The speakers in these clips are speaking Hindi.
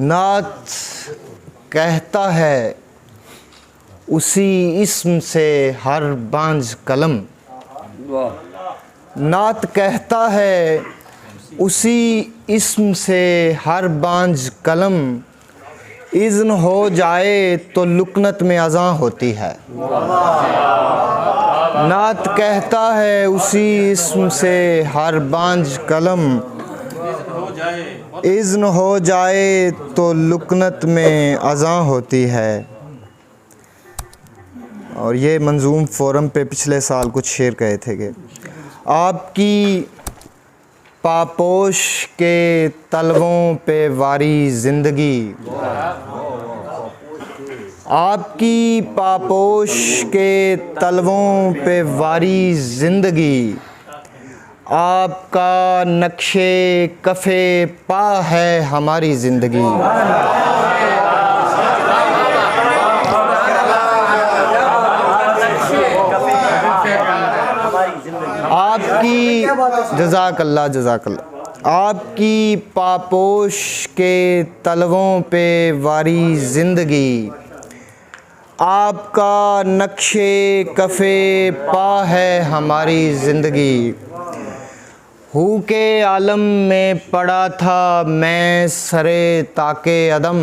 नात कहता है उसी इस्म से हर बांझ कलम, नात कहता है उसी इस्म से हर बांझ कलम, इज़्न हो जाए तो लुकनत में अज़ां होती है। नात कहता है उसी इस्म से हर बांझ कलम, इज़्न हो जाए तो लुकनत में अज़ां होती है। और ये मंजूम फ़ोरम पे पिछले साल कुछ शेर कहे थे कि आपकी पापोश के तलवों पे वारी ज़िंदगी, आपकी पापोश के तलवों पे वारी ज़िंदगी, आपका नक्शे कफ़े पा है हमारी ज़िंदगी। आपकी जज़ाकल्लाह जज़ाकल्लाह, आपकी पापोश के तलवों पे वारी ज़िंदगी, आपका नक्शे कफ़े पा है हमारी ज़िंदगी। हू के आलम में पड़ा था मैं सरे ताके अदम,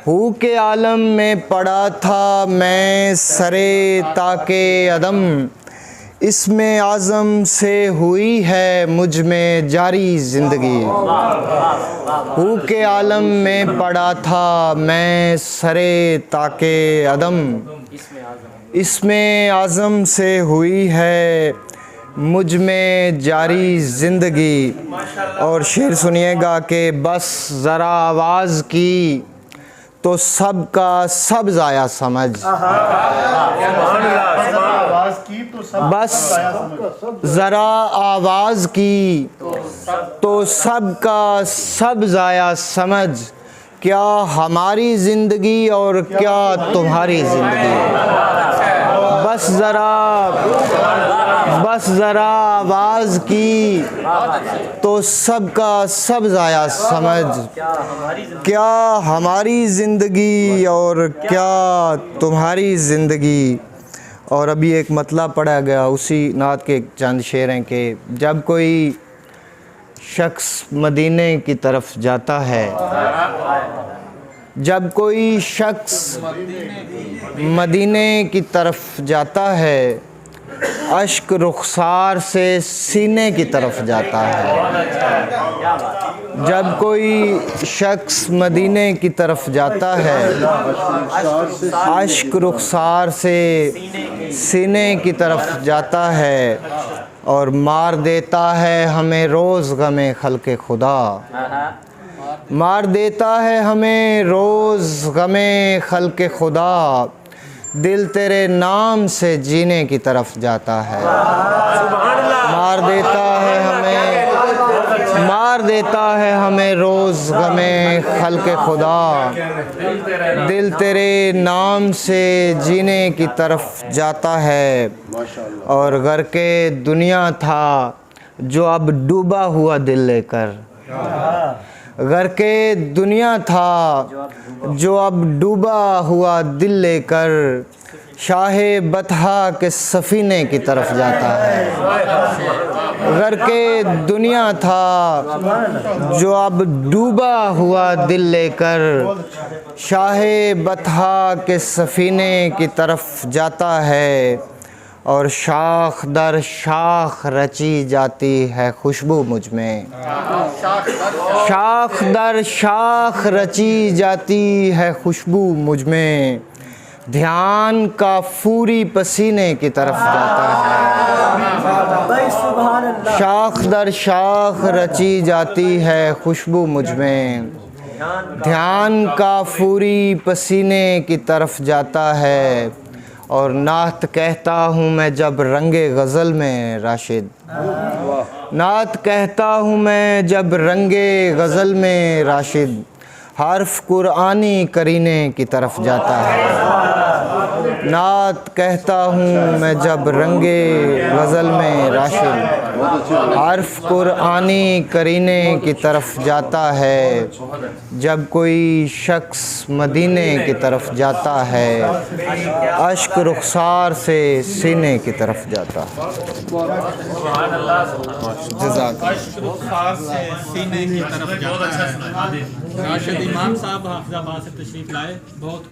हू के आलम में पड़ा था मैं सरे ताके अदम, इसमें आज़म से हुई है मुझ में जारी ज़िंदगी। हू के आलम में पड़ा था मैं सरे ताके अदम, इसमें आज़म से हुई है मुझ में जारी ज़िंदगी। और शेर सुनिएगा कि बस ज़रा आवाज़ की तो सब का सब ज़ाया समझ, बस ज़रा आवाज़ की तो सब का सब ज़ाया समझ, क्या हमारी ज़िंदगी और क्या तुम्हारी ज़िंदगी। बस ज़रा आवाज़ की तो सब का सब ज़ाया समझ, क्या हमारी ज़िंदगी और क्या तुम्हारी ज़िंदगी। और अभी एक मतलब पढ़ा गया उसी नात के चंद शेर हैं कि जब कोई शख्स मदीने की तरफ जाता है, जब कोई शख्स मदीने की तरफ जाता है, अश्क रुखसार से सीने की तरफ जाता है। जब कोई शख्स मदीने की तरफ जाता है, अश्क रुखसार से सीने की तरफ जाता है, और मार देता है हमें रोज़ गमे खल्क़े खुदा, मार देता है हमें रोज़ गमे खल्क़े खुदा, दिल तेरे नाम से जीने की तरफ जाता है। मार देता है हमें रोज़ गमे खल्क़े खुदा, दिल तेरे नाम से जीने की तरफ जाता है। और घर के दुनिया था जो अब डूबा हुआ दिल लेकर, घर के दुनिया था जो अब डूबा हुआ दिल लेकर, शाहे बतहा के सफ़ीने की तरफ जाता है। घर के दुनिया था जो अब डूबा हुआ दिल लेकर, शाहे बतहा के सफ़ीने की तरफ जाता है। और शाख दर शाख रची जाती है खुशबू मुझ में, शाख दर शाख रची जाती है खुशबू मुझ में, ध्यान का फूरी पसीने की तरफ जाता है। शाख दर शाख रची जाती है खुशबू मुझ में, ध्यान का फूरी पसीने की तरफ जाता है। और नात कहता हूँ मैं जब रंगे गज़ल में राशिद, नात कहता हूँ मैं जब रंगे गज़ल में राशिद, हर्फ कुरानी करीने की तरफ जाता है। नात कहता हूँ मैं जब रंगे गज़ल में राशिद, हर्फ कुरआनी करीने की तरफ जाता है, जब कोई शख्स मदीने की तरफ जाता है, अश्क रुखसार से सीने की तरफ जाता है। रुखसार से सीने की तरफ जाता है। राशिद इमाम साहब हाफिज़ाबाद से तशरीफ़ लाए। बहुत